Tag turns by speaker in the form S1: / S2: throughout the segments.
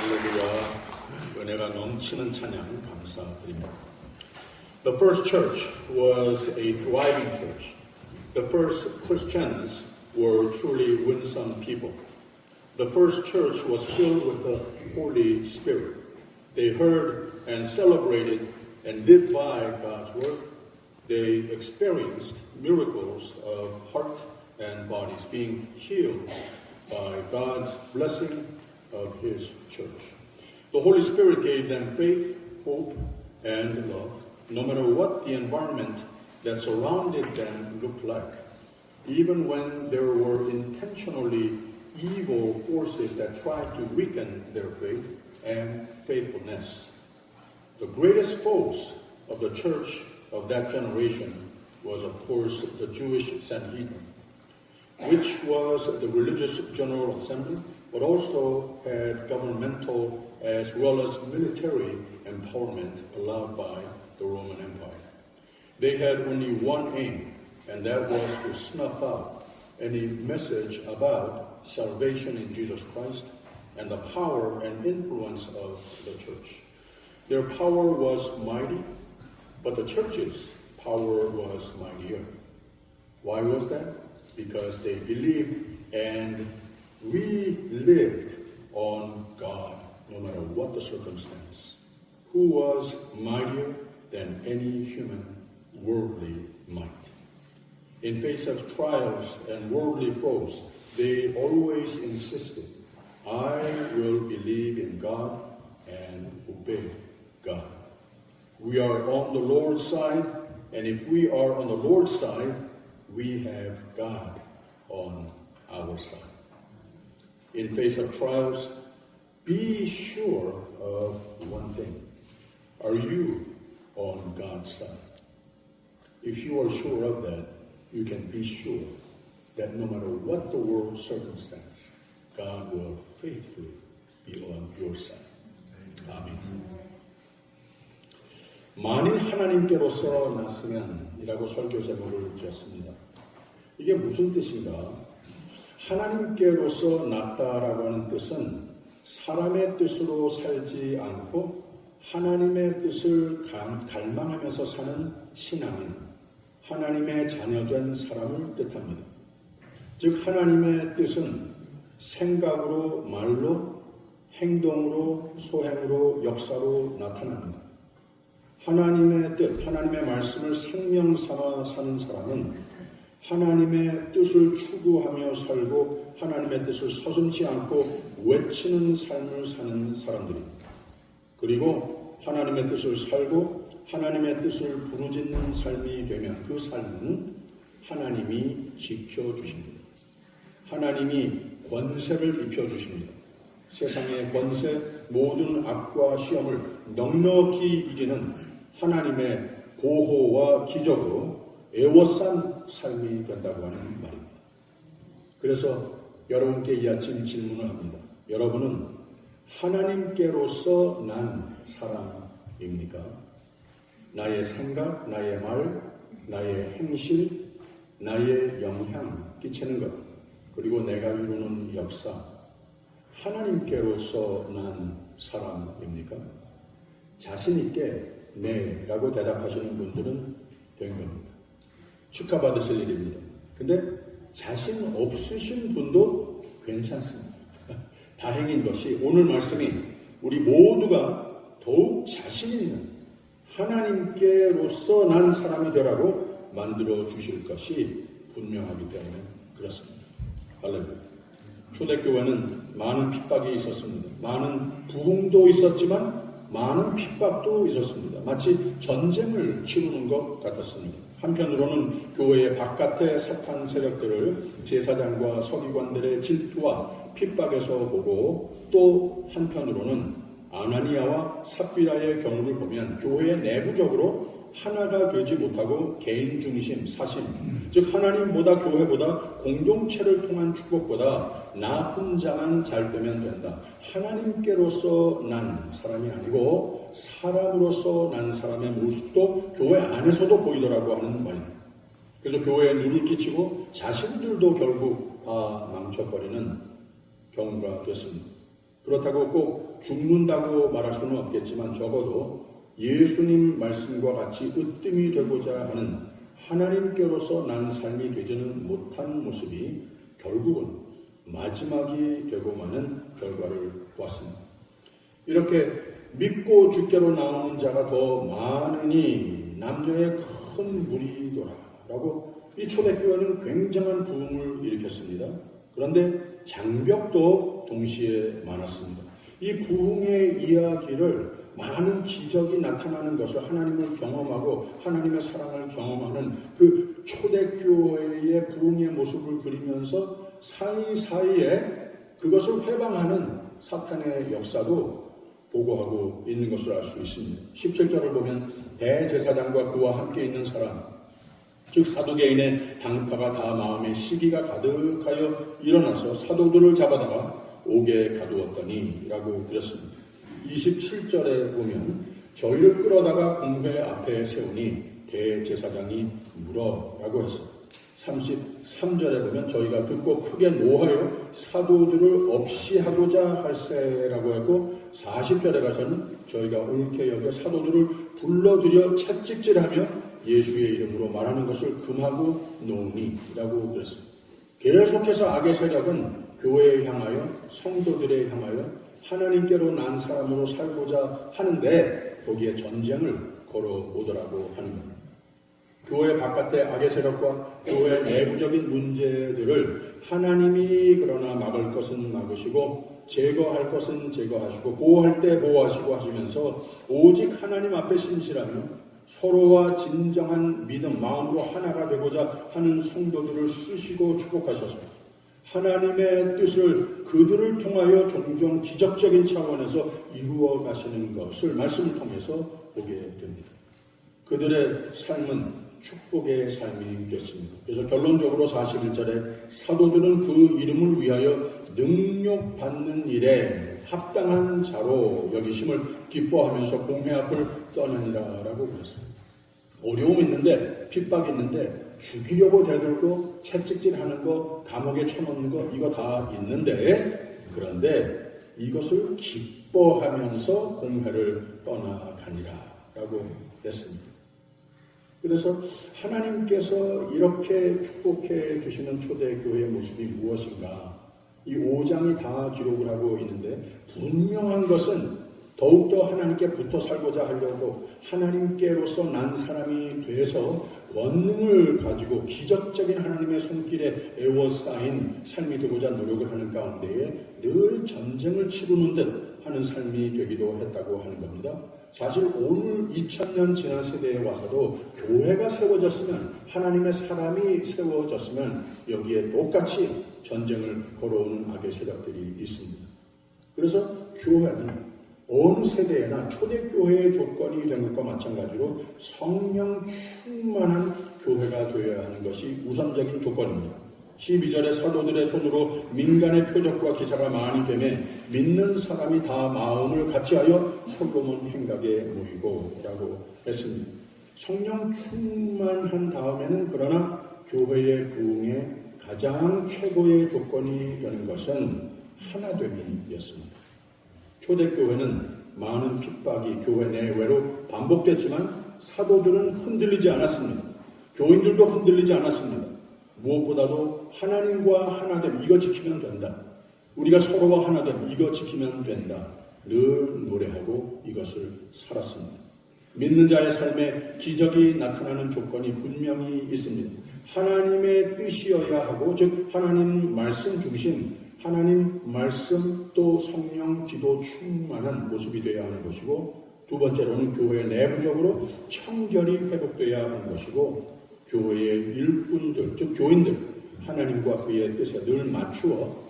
S1: 할렐루야, 은혜가 넘치는 찬양 감사드립니다. The first church was a thriving church. The first Christians were truly winsome people. The first church was filled with the Holy Spirit. They heard and celebrated and lived by God's word. They experienced miracles of heart and bodies being healed by God's blessing of His church. The Holy Spirit gave them faith, hope, and love, no matter what the environment that surrounded them looked like, even when there were intentionally evil forces that tried to weaken their faith and faithfulness. The greatest foes of the church of that generation was, of course, the Jewish Sanhedrin, which was the religious general assembly, but also had governmental as well as military empowerment allowed by the Roman Empire. They had only one aim, and that was to snuff out any message about salvation in Jesus Christ and the power and influence of the church. Their power was mighty, but the church's power was mightier. Why was that? Because they believed and we lived on God, no matter what the circumstance. Who was mightier than any human worldly might? In face of trials and worldly foes, they always insisted, I will believe in God and obey God. We are on the Lord's side, and if we are on the Lord's side, we have God on our side. In face of trials, be sure of one thing. Are you on God's side? If you are sure of that, you can be sure that no matter what the world circumstance, God will faithfully be on your side. 아멘. 만일 하나님께로서 났으면 이라고 설교 제목을 지었습니다. 이게 무슨 뜻인가? 하나님께로서 났다라고 하는 뜻은 사람의 뜻으로 살지 않고 하나님의 뜻을 갈망하면서 사는 신앙인, 하나님의 자녀된 사람을 뜻합니다. 즉 하나님의 뜻은 생각으로, 말로, 행동으로, 소행으로, 역사로 나타납니다. 하나님의 뜻, 하나님의 말씀을 생명 삼아 사는 사람은 하나님의 뜻을 추구하며 살고 하나님의 뜻을 서슴지 않고 외치는 삶을 사는 사람들입니다. 그리고 하나님의 뜻을 살고 하나님의 뜻을 부르짖는 삶이 되면 그 삶은 하나님이 지켜주십니다. 하나님이 권세를 입혀주십니다. 세상의 권세, 모든 악과 시험을 넉넉히 이기는 하나님의 보호와 기적으로 애워싼 삶이 된다고 하는 말입니다. 그래서 여러분께 이 아침 질문을 합니다. 여러분은 하나님께로서 난 사람입니까? 나의 생각, 나의 말, 나의 행실, 나의 영향 끼치는 것, 그리고 내가 이루는 역사, 하나님께로서 난 사람입니까? 자신 있게 네라고 대답하시는 분들은 된 겁니다. 축하받으실 일입니다. 근데 자신 없으신 분도 괜찮습니다. 다행인 것이 오늘 말씀이 우리 모두가 더욱 자신 있는 하나님께로서 난 사람이 되라고 만들어 주실 것이 분명하기 때문에 그렇습니다. 할렐루야. 초대교회는 많은 핍박이 있었습니다. 많은 부흥도 있었지만 많은 핍박도 있었습니다. 마치 전쟁을 치르는 것 같았습니다. 한편으로는 교회 바깥의 사탄 세력들을 제사장과 서기관들의 질투와 핍박에서 보고 또 한편으로는 아나니아와 삽비라의 경우를 보면 교회 내부적으로 하나가 되지 못하고 개인 중심, 사심, 즉 하나님보다 교회보다 공동체를 통한 축복보다 나 혼자만 잘 되면 된다. 하나님께로서 난 사람이 아니고 사람으로서 난 사람의 모습도 교회 안에서도 보이더라고 하는 말입니다. 그래서 교회에 눈을 끼치고 자신들도 결국 다 망쳐버리는 경우가 됐습니다. 그렇다고 꼭 죽는다고 말할 수는 없겠지만 적어도 예수님 말씀과 같이 으뜸이 되고자 하는 하나님께로서 난 삶이 되지는 못한 모습이 결국은 마지막이 되고 마는 결과를 보았습니다. 이렇게 믿고 주께로 나오는 자가 더 많으니 남녀의 큰 무리더라 라고 이 초대교회는 굉장한 부흥을 일으켰습니다. 그런데 장벽도 동시에 많았습니다. 이 부흥의 이야기를 많은 기적이 나타나는 것을 하나님을 경험하고 하나님의 사랑을 경험하는 그 초대교회의 부흥의 모습을 그리면서 사이사이에 그것을 회방하는 사탄의 역사도 보고하고 있는 것을 알 수 있습니다. 17절을 보면 대제사장과 그와 함께 있는 사람, 즉 사두개인의 당파가 다 마음에 시기가 가득하여 일어나서 사도들을 잡아다가 옥에 가두었더니 라고 그렸습니다. 27절에 보면 저희를 끌어다가 공회 앞에 세우니 대제사장이 물어 라고 했습니다. 33절에 보면 저희가 듣고 크게 노하여 사도들을 없이 하고자 할세라고 했고 40절에 가서는 저희가 옳게 여겨 사도들을 불러들여 채찍질하며 예수의 이름으로 말하는 것을 금하고 노니 라고 그랬습니다. 계속해서 악의 세력은 교회에 향하여 성도들에 향하여 하나님께로 난 사람으로 살고자 하는데 거기에 전쟁을 걸어오더라고 하는 겁니다. 교회 바깥의 악의 세력과 교회 내부적인 문제들을 하나님이 그러나 막을 것은 막으시고 제거할 것은 제거하시고 보호할 때 보호하시고 하시면서 오직 하나님 앞에 신실하며 서로와 진정한 믿음, 마음으로 하나가 되고자 하는 성도들을 쓰시고 축복하셔서 하나님의 뜻을 그들을 통하여 종종 기적적인 차원에서 이루어 가시는 것을 말씀을 통해서 보게 됩니다. 그들의 삶은 축복의 삶이 됐습니다. 그래서 결론적으로 41절에 사도들은 그 이름을 위하여 능욕받는 일에 합당한 자로 여기심을 기뻐하면서 공회 앞을 떠나니라 라고 그랬습니다. 어려움이 있는데 핍박이 있는데 죽이려고 대들고 채찍질하는 거, 감옥에 쳐넣는 거 이거 다 있는데 그런데 이것을 기뻐하면서 공회를 떠나가니라 라고 했습니다. 그래서 하나님께서 이렇게 축복해 주시는 초대교회의 모습이 무엇인가? 이 5장이 다 기록을 하고 있는데 분명한 것은 더욱더 하나님께 붙어 살고자 하려고 하나님께로서 난 사람이 돼서 권능을 가지고 기적적인 하나님의 손길에 에워싸인 삶이 되고자 노력을 하는 가운데에 늘 전쟁을 치르는 듯 하는 삶이 되기도 했다고 하는 겁니다. 사실 오늘 2000년 지난 세대에 와서도 교회가 세워졌으면 하나님의 사람이 세워졌으면 여기에 똑같이 전쟁을 걸어오는 악의 세력들이 있습니다. 그래서 교회는 어느 세대에나 초대교회의 조건이 된 것과 마찬가지로 성령 충만한 교회가 되어야 하는 것이 우선적인 조건입니다. 12절에 사도들의 손으로 민간의 표적과 기사가 많이 되매 믿는 사람이 다 마음을 같이하여 솔로몬 행각에 모이고 라고 했습니다. 성령 충만한 다음에는 그러나 교회의 부흥의 가장 최고의 조건이 되는 것은 하나됨이었습니다. 초대교회는 많은 핍박이 교회 내외로 반복됐지만 사도들은 흔들리지 않았습니다. 교인들도 흔들리지 않았습니다. 무엇보다도 하나님과 하나됨 이거 지키면 된다. 우리가 서로와 하나됨 이거 지키면 된다. 늘 노래하고 이것을 살았습니다. 믿는 자의 삶에 기적이 나타나는 조건이 분명히 있습니다. 하나님의 뜻이어야 하고 즉 하나님 말씀 중심 하나님 말씀 또 성령 기도 충만한 모습이 되어야 하는 것이고 두 번째로는 교회 내부적으로 청결이 회복되어야 하는 것이고 교회의 일꾼들 즉 교인들 하나님과 그의 뜻에 늘 맞추어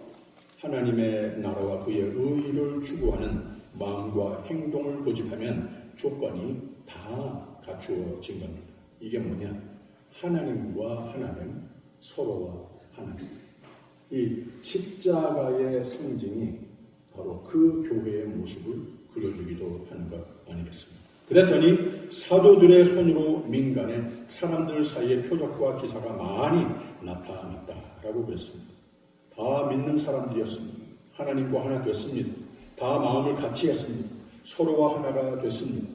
S1: 하나님의 나라와 그의 의를 추구하는 마음과 행동을 고집하면 조건이 다 갖추어진 겁니다. 이게 뭐냐? 하나님과 하나됨, 서로와 하나됨. 이 십자가의 상징이 바로 그 교회의 모습을 그려주기도 하는 것 아니겠습니까? 그랬더니 사도들의 손으로 민간에 사람들 사이에 표적과 기사가 많이 나타났다라고 그랬습니다. 다 믿는 사람들이었습니다. 하나님과 하나 됐습니다. 다 마음을 같이 했습니다. 서로와 하나가 됐습니다.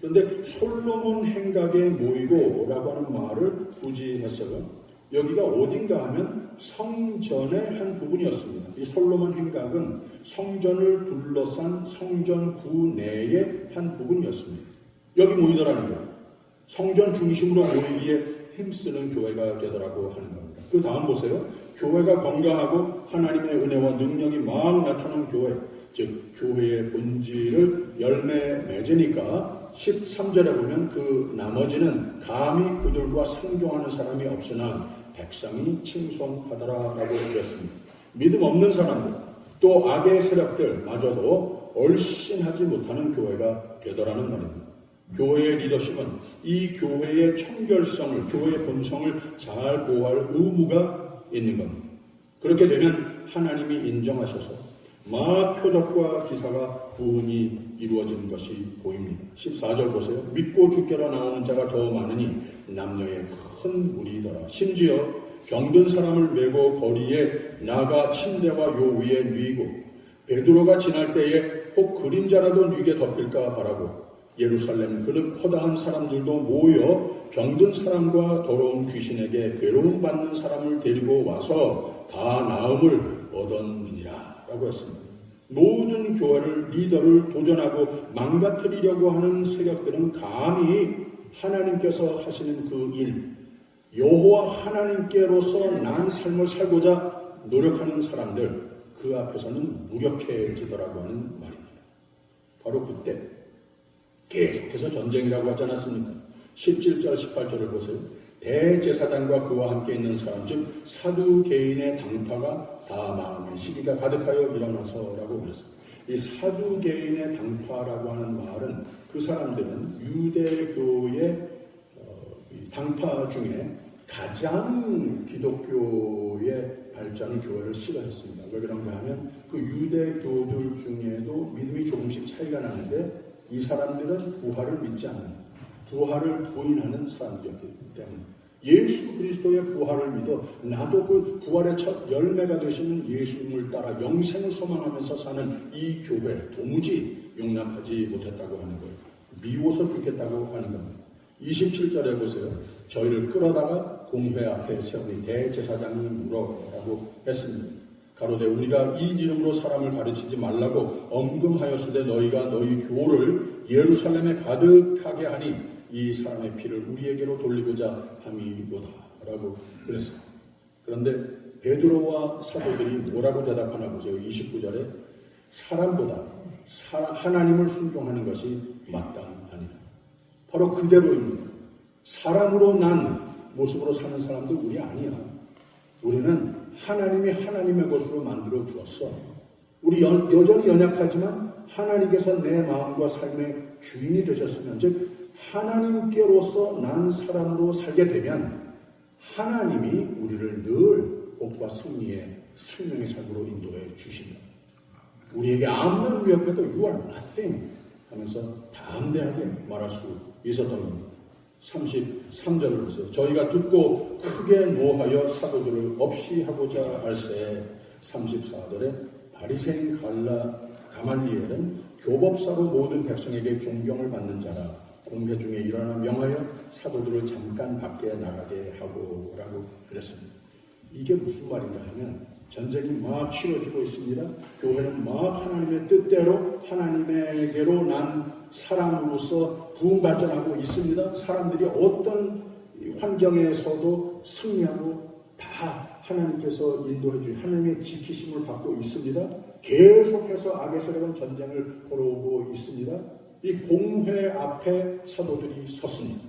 S1: 그런데 솔로몬 행각에 모이고라고 하는 말을 굳이 했어요. 여기가 어딘가 하면 성전의 한 부분이었습니다. 이 솔로몬 행각은 성전을 둘러싼 성전구 내의 한 부분이었습니다. 여기 모이더라는 거예요. 성전 중심으로 모이기에 힘쓰는 교회가 되더라고 하는 겁니다. 그 다음 보세요. 교회가 건강하고 하나님의 은혜와 능력이 막 나타나는 교회, 즉 교회의 본질을 열매 맺으니까 13절에 보면 그 나머지는 감히 그들과 상종하는 사람이 없으나 백성이 칭송하더라라고 그랬습니다. 믿음 없는 사람들, 또 악의 세력들마저도 얼씬하지 못하는 교회가 되더라는 말입니다. 교회의 리더십은 이 교회의 청결성을, 교회의 본성을 잘 보호할 의무가 있는 겁니다. 그렇게 되면 하나님이 인정하셔서 막 표적과 기사가 부흥이 이루어지는 것이 보입니다. 14절 보세요. 믿고 주께로 나오는 자가 더 많으니 남녀의 큰 무리더라. 심지어 병든 사람을 메고 거리에 나가 침대와 요 위에 뉘고 베드로가 지날 때에 혹 그림자라도 뉘게 덮일까 바라고 예루살렘 그릇 허다한 사람들도 모여 병든 사람과 더러운 귀신에게 괴로움 받는 사람을 데리고 와서 다 나음을 얻었느니라 라고 했습니다. 모든 교회를 리더를 도전하고 망가뜨리려고 하는 세력들은 감히 하나님께서 하시는 그 일, 여호와 하나님께로서 난 삶을 살고자 노력하는 사람들, 그 앞에서는 무력해지더라고 하는 말입니다. 바로 그때 계속해서 전쟁이라고 하지 않았습니까? 17절 18절을 보세요. 대제사장과 그와 함께 있는 사람, 즉 사두개인의 당파가 다 마음의 시기가 가득하여 일어나서라고 그랬습니다. 이 사두개인의 당파라고 하는 말은 그 사람들은 유대교의 당파 중에 가장 기독교의 발전의 교회를 싫어했습니다. 왜 그런가 하면 그 유대교들 중에도 믿음이 조금씩 차이가 나는데 이 사람들은 부활을 믿지 않는, 부활을 부인하는 사람들이었기 때문에 예수 그리스도의 부활을 믿어 나도 그 부활의 첫 열매가 되시는 예수님을 따라 영생을 소망하면서 사는 이 교회 도무지 용납하지 못했다고 하는 거예요. 미워서 죽겠다고 하는 겁니다. 27절에 보세요. 저희를 끌어다가 공회 앞에 세우니 대제사장이 물어라고 했습니다. 가로되 우리가 이 이름으로 사람을 가르치지 말라고 엄금하였으되 너희가 너희 교를 예루살렘에 가득하게 하니 이 사람의 피를 우리에게로 돌리고자 함이로다 라고 그랬어요. 그런데 베드로와 사도들이 뭐라고 대답하나 보세요. 29절에 사람보다 하나님을 순종하는 것이 마땅하니라. 바로 그대로입니다. 사람으로 난 모습으로 사는 사람도 우리 아니야. 우리는 하나님이 하나님의 것으로 만들어 주었어. 우리 여전히 연약하지만 하나님께서 내 마음과 삶의 주인이 되셨으면, 즉 하나님께로서 난 사람으로 살게 되면 하나님이 우리를 늘 복과 승리의 생명의 삶으로 인도해 주십니다. 우리에게 아무런 위협해도 You are nothing 하면서 담대하게 말할 수 있었던 겁니다. 33절을 보세요. 저희가 듣고 크게 노하여 사도들을 없이 하고자 할세. 34절에 바리새인 가말리엘은 교법사로 모든 백성에게 존경을 받는 자라. 공회 중에 일어나 명하여 사도들을 잠깐 밖에 나가게 하고 라고 그랬습니다. 이게 무슨 말인가 하면 전쟁이 막 치러지고 있습니다. 교회는 막 하나님의 뜻대로 하나님에게로 난 사람으로서 부흥 발전하고 있습니다. 사람들이 어떤 환경에서도 승리하고 다 하나님께서 인도해 주신 하나님의 지키심을 받고 있습니다. 계속해서 악의 세력은 전쟁을 걸어오고 있습니다. 이 공회 앞에 사도들이 섰습니다.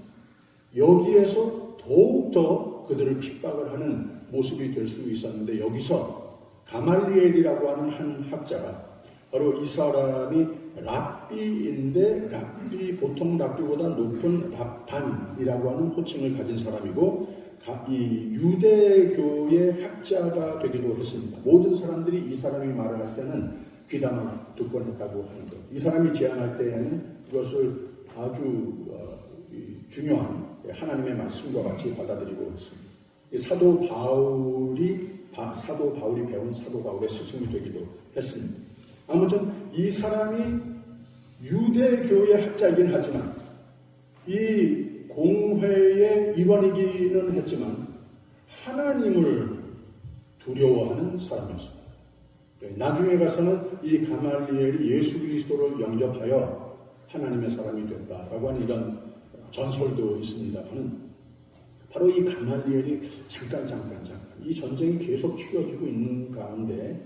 S1: 여기에서 더욱더 그들을 핍박을 하는 모습이 될 수 있었는데 여기서 가말리엘이라고 하는 한 학자가 바로 이 사람이 랍비인데 보통 랍비보다 높은 랍반이라고 하는 호칭을 가진 사람이고 이 유대교의 학자가 되기도 했습니다. 모든 사람들이 이 사람이 말을 할 때는 귀담아 듣곤 했다고 하는 것. 이 사람이 제안할 때에는 그것을 아주 중요한 하나님의 말씀과 같이 받아들이고 있습니다. 사도 바울이 배운 사도 바울의 스승이 되기도 했습니다. 아무튼 이 사람이 유대교의 학자이긴 하지만 이 공회의 일원이기는 했지만 하나님을 두려워하는 사람이었습니다. 나중에 가서는 이 가말리엘이 예수 그리스도를 영접하여 하나님의 사람이 됐다라고 하는 이런 전설도 있습니다만, 바로 이 가말리엘이 잠깐 이 전쟁이 계속 치러지고 있는 가운데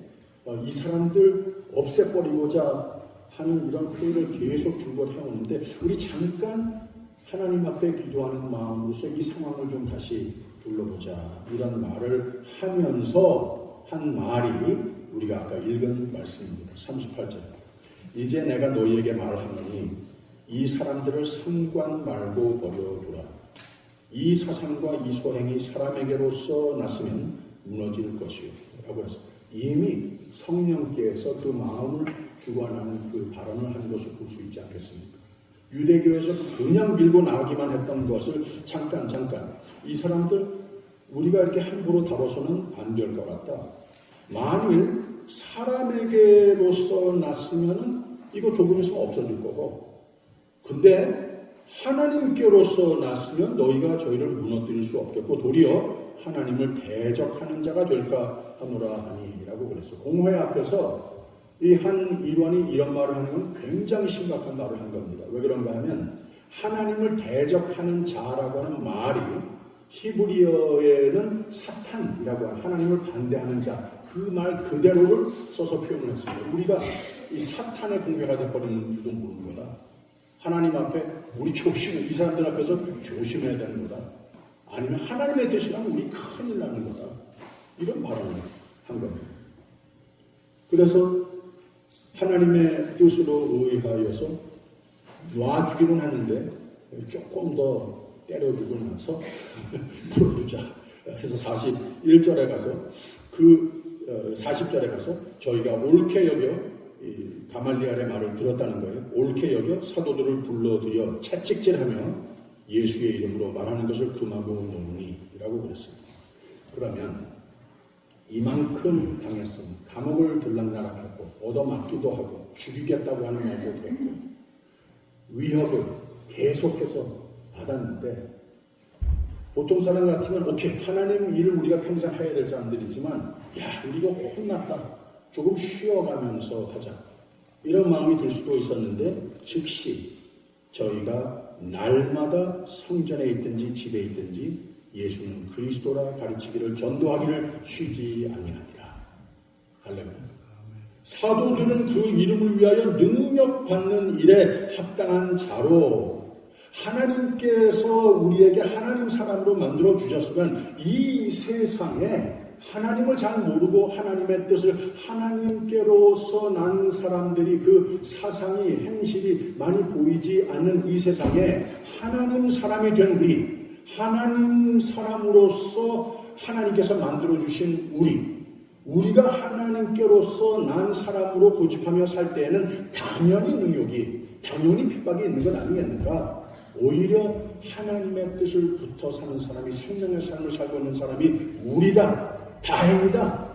S1: 이 사람들 없애버리고자 하는 이런 회의를 계속 줄곧 해오는데, 우리 잠깐 하나님 앞에 기도하는 마음으로서 이 상황을 좀 다시 둘러보자, 이런 말을 하면서 한 말이 우리가 아까 읽은 말씀입니다. 38절. 이제 내가 너희에게 말하노니 이 사람들을 상관 말고 버려두라. 이 사상과 이 소행이 사람에게로서 났으면 무너질 것이요 라고 해서 이미 성령께서 그 마음을 주관하는 그 발언을 한 것을 볼 수 있지 않겠습니까? 유대교에서 그냥 밀고 나가기만 했던 것을 잠깐 이 사람들 우리가 이렇게 함부로 다뤄서는 안 될 것 같다. 만일 사람에게로서 났으면 이거 조금 있으면 없어질 거고, 근데 하나님께로서 났으면 너희가 저희를 무너뜨릴 수 없겠고 도리어 하나님을 대적하는 자가 될까 하노라 하니라고 그랬어요. 공회 앞에서 이 한 일원이 이런 말을 하는 건 굉장히 심각한 말을 한 겁니다. 왜 그런가 하면 하나님을 대적하는 자라고 하는 말이 히브리어에는 사탄이라고 하는 하나님을 반대하는 자, 그 말 그대로를 써서 표현을 했습니다. 우리가 이 사탄의 공회가 되어버리는 줄도 모르는 거다. 하나님 앞에 우리 이 사람들 앞에서 조심해야 되는 거다. 아니면 하나님의 뜻이라면 우리 큰일 나는 거다. 이런 발언을 한 겁니다. 그래서 하나님의 뜻으로 의하여서 놔주기는 하는데 조금 더 때려주고 나서 풀어주자 해서 41절에 가서 40절에 가서 저희가 옳게 여겨 가말리엘의 말을 들었다는 거예요. 옳게 여겨 사도들을 불러들여 채찍질하며 예수의 이름으로 말하는 것을 금하고 노니 라고 그랬습니다. 그러면 이만큼 당했으면 감옥을 들락날락했고 얻어맞기도 하고 죽이겠다고 하는 말도 들었고 위협을 계속해서 받았는데, 보통 사람 같으면 오케이 하나님 일을 우리가 평생 해야 될 사람들이지만 우리가 혼났다, 조금 쉬어가면서 하자, 이런 마음이 들 수도 있었는데, 즉시 저희가 날마다 성전에 있든지 집에 있든지 예수는 그리스도라 가르치기를 전도하기를 쉬지 아니하니라. 할렐루야. 사도들은 그 이름을 위하여 능력받는 일에 합당한 자로 하나님께서 우리에게 하나님 사람으로 만들어 주셨으면 이 세상에 하나님을 잘 모르고 하나님의 뜻을 하나님께로서 난 사람들이 그 사상이 행실이 많이 보이지 않는 이 세상에 하나님 사람이 된 우리, 하나님 사람으로서 하나님께서 만들어주신 우리가 하나님께로서 난 사람으로 고집하며 살 때에는 당연히 핍박이 있는 것 아니겠는가? 오히려 하나님의 뜻을 붙어 사는 사람이, 생명의 삶을 살고 있는 사람이 우리다, 다행이다,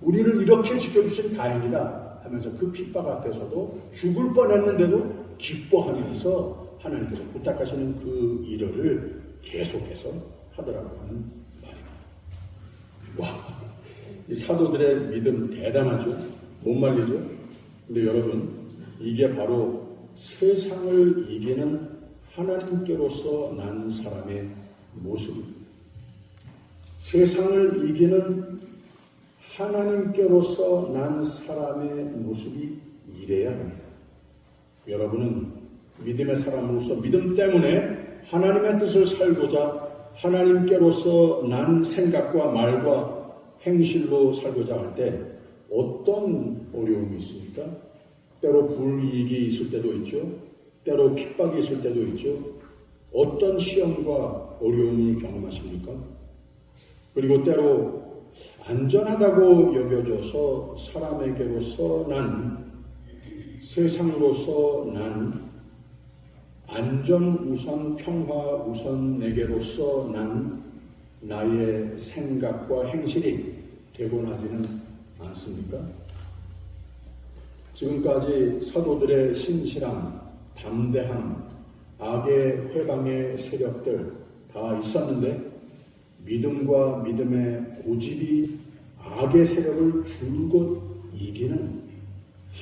S1: 우리를 이렇게 지켜주신 다행이다 하면서 그 핍박 앞에서도 죽을 뻔했는데도 기뻐하면서 하나님께서 부탁하시는 그 일을 계속해서 하더라고 하는 말입니다. 와, 이 사도들의 믿음 대단하죠? 못 말리죠? 근데 여러분, 이게 바로 세상을 이기는 하나님께로서 난 사람의 모습입니다. 세상을 이기는 하나님께로서 난 사람의 모습이 이래야 합니다. 여러분은 믿음의 사람으로서 믿음 때문에 하나님의 뜻을 살고자 하나님께로서 난 생각과 말과 행실로 살고자 할 때 어떤 어려움이 있습니까? 때로 불이익이 있을 때도 있죠. 때로 핍박이 있을 때도 있죠. 어떤 시험과 어려움을 경험하십니까? 그리고 때로 안전하다고 여겨져서 사람에게로서 난, 세상으로서 난, 안전 우선, 평화 우선 내게로서 난 나의 생각과 행실이 되고 나지는 않습니까? 지금까지 사도들의 신실함, 담대함, 악의 회방의 세력들 다 있었는데 믿음과 믿음의 고집이 악의 세력을 줄곧 이기는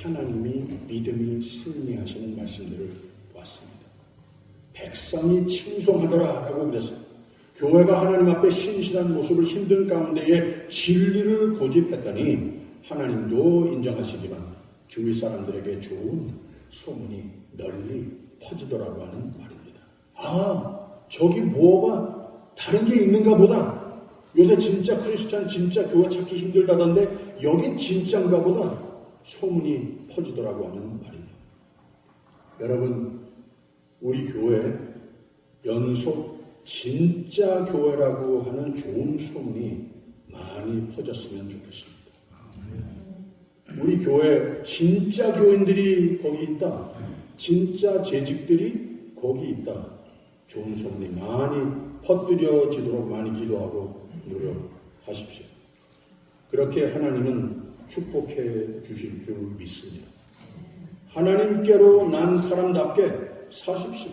S1: 하나님이 믿음이 승리하시는 말씀들을 보았습니다. 백성이 칭송하더라라고 그랬어요. 교회가 하나님 앞에 신실한 모습을 힘든 가운데에 진리를 고집했더니 하나님도 인정하시지만 주위 사람들에게 좋은 소문이 널리 퍼지더라고 하는 말입니다. 아, 저기 뭐가 다른 게 있는가 보다. 요새 진짜 크리스찬, 진짜 교회 찾기 힘들다던데 여긴 진짜인가 보다. 소문이 퍼지더라고 하는 말입니다. 여러분, 우리 교회 연속 진짜 교회라고 하는 좋은 소문이 많이 퍼졌으면 좋겠습니다. 우리 교회 진짜 교인들이 거기 있다. 진짜 재직들이 거기 있다. 좋은 소문이 많이 퍼뜨려지도록 많이 기도하고 노력하십시오. 그렇게 하나님은 축복해 주실 줄 믿습니다. 하나님께로 난 사람답게 사십시오.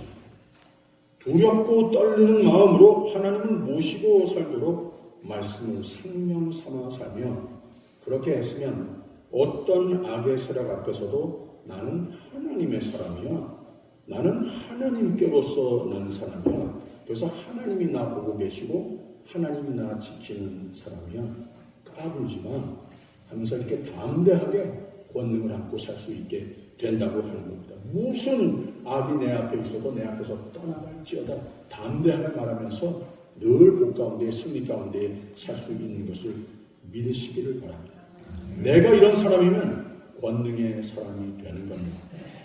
S1: 두렵고 떨리는 마음으로 하나님을 모시고 살도록 말씀을 생명 삼아 살며 그렇게 했으면 어떤 악의 세력 앞에서도 나는 하나님의 사람이야. 나는 하나님께로서 난 사람이야. 그래서 하나님이 나 보고 계시고 하나님이 나 지키는 사람이야. 까불지만 하면서 이렇게 담대하게 권능을 안고 살 수 있게 된다고 하는 겁니다. 무슨 악이 내 앞에 있어도 내 앞에서 떠나갈지어다 담대하게 말하면서 늘 복 가운데 승리 가운데 살 수 있는 것을 믿으시기를 바랍니다. 내가 이런 사람이면 권능의 사람이 되는 겁니다.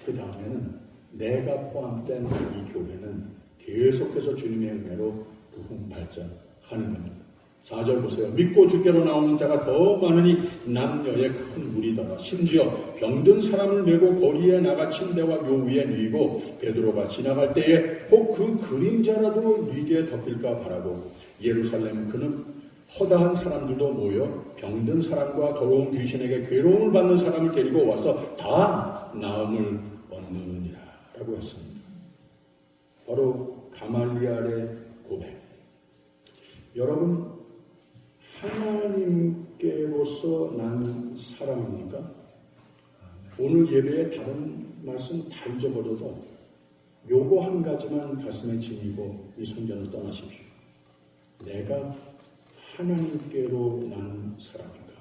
S1: 그 다음에는 내가 포함된 이 교회는 계속해서 주님의 은혜로 부흥발전하는 겁니다. 4절 보세요. 믿고 주께로 나오는 자가 더 많으니 남녀의 큰 무리더라. 심지어 병든 사람을 메고 거리에 나가 침대와 묘 위에 누이고 베드로가 지나갈 때에 혹 그 그림자라도 누이게 덮일까 바라고 예루살렘 그는 허다한 사람들도 모여 병든 사람과 더러운 귀신에게 괴로움을 받는 사람을 데리고 와서 다 나음을 얻느니라 라고 했습니다. 바로 가말리알의 고백. 여러분, 하나님께로서 난 사람입니까? 오늘 예배에 다른 말씀 다 잊어버려도 요거 한 가지만 가슴에 지니고 이 성전을 떠나십시오. 내가 하나님께로 난 사람인가?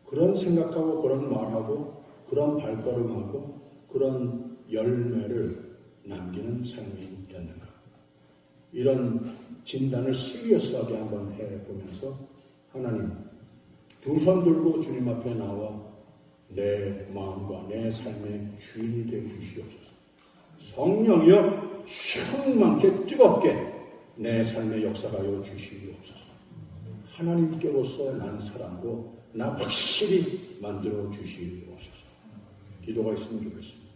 S1: 그런 생각하고 그런 말하고 그런 발걸음하고 그런 열매를 남기는 삶이었는가? 이런 진단을 시리어스하게 한번 해보면서 하나님 두 손 들고 주님 앞에 나와 내 마음과 내 삶의 주인이 되어 주시옵소서. 성령이여 충만케 뜨겁게 내 삶의 역사하여 주시옵소서. 하나님께로서 난 사람으로 나 확실히 만들어 주시옵소서. 기도가 있으면 좋겠습니다.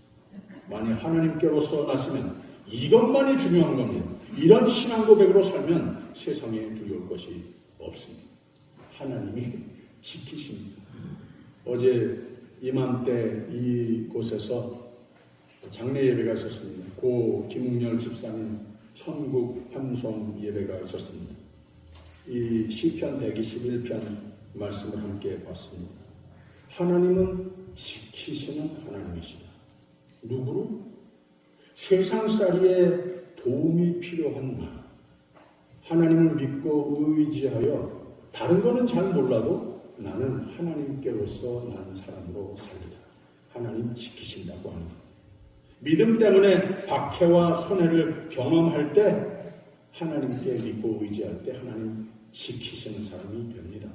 S1: 만약 하나님께로서 났으면 이것만이 중요한 겁니다. 이런 신앙 고백으로 살면 세상에 두려울 것이 없습니다. 하나님이 지키십니다. 어제 이맘때 이곳에서 장례 예배가 있었습니다. 고 김웅열 집사님 천국 환송 예배가 있었습니다. 이 시편 121편 말씀을 함께 봤습니다. 하나님은 지키시는 하나님이시다. 누구로? 세상살이에 도움이 필요한 나. 하나님을 믿고 의지하여 다른 거는 잘 몰라도 나는 하나님께로서 난 사람으로 살리라. 하나님 지키신다고 합니다. 믿음 때문에 박해와 손해를 경험할 때 하나님께 믿고 의지할 때 하나님 지키시는 사람이 됩니다.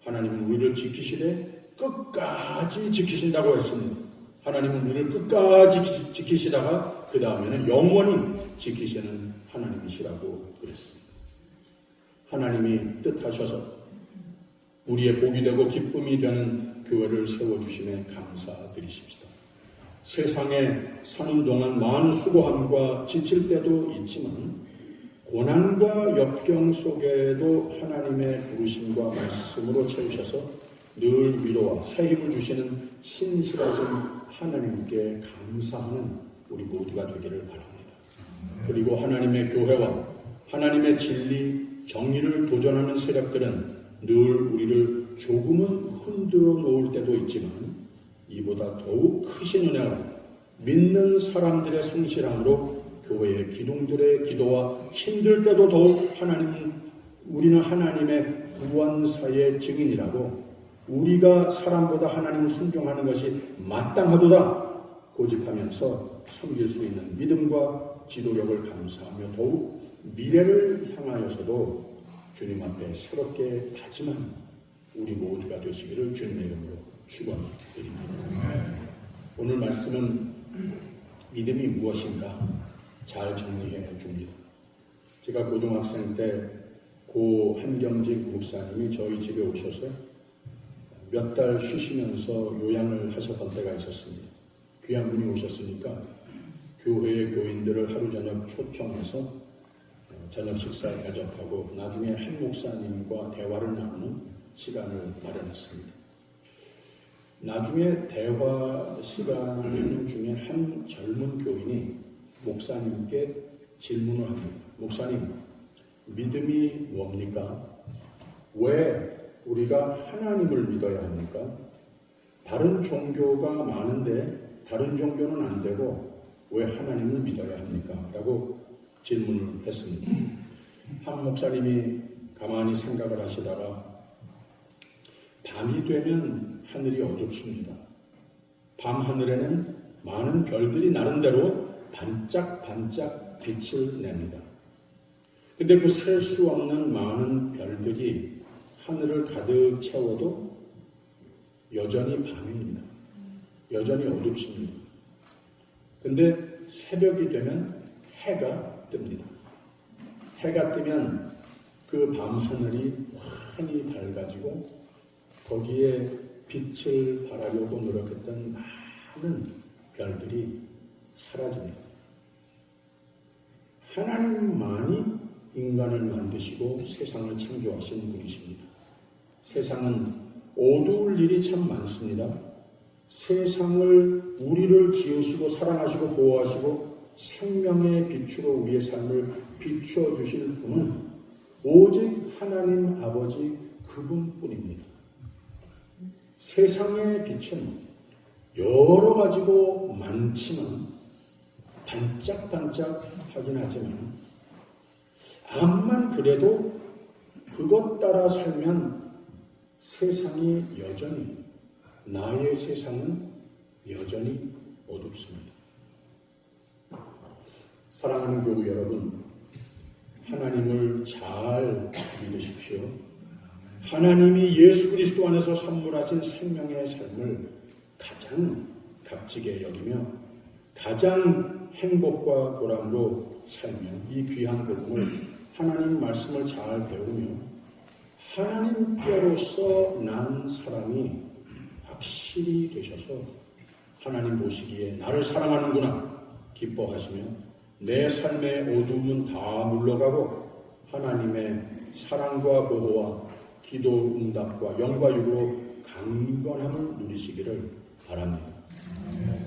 S1: 하나님은 우리를 지키시되 끝까지 지키신다고 했습니다. 하나님은 우리를 끝까지 지키시다가 그 다음에는 영원히 지키시는 하나님이시라고 그랬습니다. 하나님이 뜻하셔서 우리의 복이 되고 기쁨이 되는 교회를 세워주심에 감사드리십시다. 세상에 사는 동안 많은 수고함과 지칠 때도 있지만 고난과 역경 속에도 하나님의 부르심과 말씀으로 채우셔서 늘 위로와 새 힘을 주시는 신실하신 하나님께 감사하는 우리 모두가 되기를 바랍니다. 그리고 하나님의 교회와 하나님의 진리, 정의를 도전하는 세력들은 늘 우리를 조금은 흔들어 놓을 때도 있지만 이보다 더욱 크신 은혜와 믿는 사람들의 성실함으로 교회의 기둥들의 기도와 힘들 때도 더욱 우리는 하나님의 구원사의 증인이라고 우리가 사람보다 하나님을 순종하는 것이 마땅하도다 고집하면서 섬길 수 있는 믿음과 지도력을 감사하며 더욱 미래를 향하여서도 주님 앞에 새롭게 다짐한 우리 모두가 되시기를 주님의 이름으로 축원드립니다. 오늘 말씀은 믿음이 무엇인가 잘 정리해 줍니다. 제가 고등학생 때 고 한경직 목사님이 저희 집에 오셔서 몇 달 쉬시면서 요양을 하셨던 때가 있었습니다. 귀한 분이 오셨으니까 교회의 교인들을 하루 저녁 초청해서 저녁 식사를 대접하고 나중에 한 목사님과 대화를 나누는 시간을 마련했습니다. 나중에 대화 시간 중에 한 젊은 교인이 목사님께 질문을 합니다. 목사님, 믿음이 뭡니까? 왜 우리가 하나님을 믿어야 합니까? 다른 종교가 많은데 다른 종교는 안 되고 왜 하나님을 믿어야 합니까? 라고 질문을 했습니다. 한 목사님이 가만히 생각을 하시다가 밤이 되면 하늘이 어둡습니다. 밤하늘에는 많은 별들이 나름대로 반짝반짝 빛을 냅니다. 근데 그 셀 수 없는 많은 별들이 하늘을 가득 채워도 여전히 밤입니다. 여전히 어둡습니다. 근데 새벽이 되면 해가 뜹니다. 해가 뜨면 그 밤하늘이 환히 밝아지고 거기에 빛을 발하려고 노력했던 많은 별들이 사라집니다. 하나님만이 인간을 만드시고 세상을 창조하신 분이십니다. 세상은 어두울 일이 참 많습니다. 세상을 우리를 지으시고 사랑하시고 보호하시고 생명의 빛으로 우리의 삶을 비춰주실 분은 오직 하나님 아버지 그분뿐입니다. 세상의 빛은 여러 가지고 많지만 반짝반짝하긴 하지만 암만 그래도 그것 따라 살면 세상이 여전히 나의 세상은 여전히 어둡습니다. 사랑하는 교우 여러분, 하나님을 잘 믿으십시오. 하나님이 예수 그리스도 안에서 선물하신 생명의 삶을 가장 값지게 여기며 가장 행복과 보람으로 살며 이 귀한 복음을 하나님 말씀을 잘 배우며 하나님께로서 난 사람이 확실히 되셔서 하나님 보시기에 나를 사랑하는구나 기뻐하시며 내 삶의 어두움은 다 물러가고 하나님의 사랑과 보호와 기도 응답과 영과 육으로 강건함을 누리시기를 바랍니다.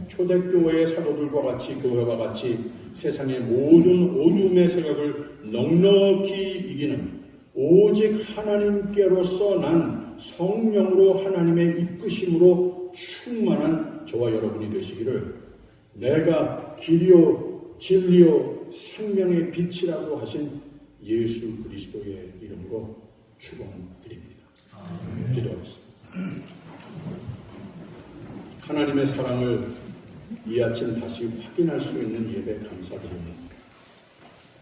S1: 초대교회의 사도들과 같이 교회와 같이 세상의 모든 어둠의 세력을 넉넉히 이기는 오직 하나님께로서 난 성령으로 하나님의 이끄심으로 충만한 저와 여러분이 되시기를 내가 길이요 진리요 생명의 빛이라고 하신 예수 그리스도의 이름으로 축원드립니다. 기도하겠습니다. 하나님의 사랑을 이 아침 다시 확인할 수 있는 예배 감사드립니다.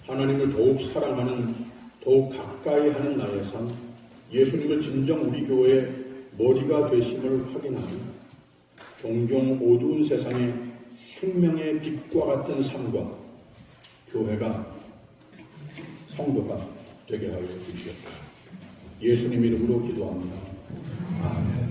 S1: 하나님을 더욱 사랑하는, 더욱 가까이 하는 나의 삶, 예수님을 진정 우리 교회의 머리가 되심을 확인하며 종종 어두운 세상에 생명의 빛과 같은 삶과 교회가, 성도가 되게 하여 주시옵소서. 예수님 이름으로 기도합니다. 아멘.